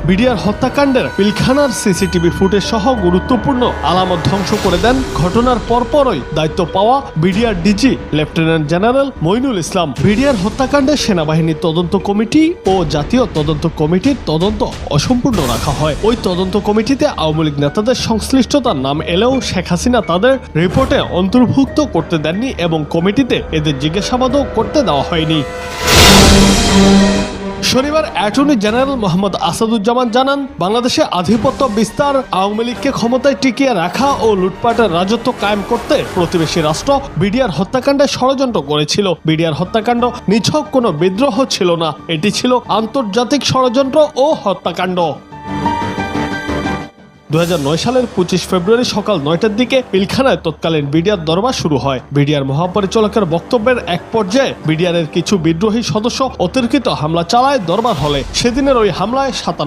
BDR হত্যাকাণ্ডের পিলখানার CCTV footage সহ গুরুত্বপূর্ণ আলামত ধ্বংস করে দেন। ঘটনার পরপরই দায়িত্ব পাওয়া BDR DG lieutenant general Moinul Islam. BDR হত্যাকাণ্ডে সেনাবাহিনীর তদন্ত কমিটি ও জাতীয় তদন্ত কমিটির তদন্ত অসম্পূর্ণ রাখা হয়। ওই তদন্ত কমিটিতে আওয়ামী লীগ নেতাদের সংশ্লিষ্টতার নাম এলেও শেখ হাসিনা তাদের রিপোর্টে অন্তর্ভুক্ত করতে দেননি এবং কমিটিতে এদের জিজ্ঞাসাবাদও করতে দেওয়া হয়নি। শনিবার অ্যাটর্নি জেনারেল মোহাম্মদ আসাদুজ্জামান জানান, বাংলাদেশে আধিপত্য বিস্তার, আওয়ামী লীগকে ক্ষমতায় টিকিয়ে রাখা ও লুটপাটের রাজত্ব কায়েম করতে প্রতিবেশী রাষ্ট্র বিডিআর হত্যাকাণ্ডে ষড়যন্ত্র করেছিল। বিডিআর হত্যাকাণ্ড নিছক কোনো বিদ্রোহ ছিল না, এটি ছিল আন্তর্জাতিক ষড়যন্ত্র ও হত্যাকাণ্ড। 2009 সালের 25 ফেব্রুয়ারি সকাল 9টার দিকে পিলখানায় তৎকালীন বিডিআর দরবার শুরু হয়। বিডিআর মহাপরিচালকের বক্তব্যের এক পর্যায়ে বিডিআরের কিছু বিদ্রোহী সদস্য অতর্কিত হামলা চালায় দরবার হলে। সেদিনের ওই হামলায়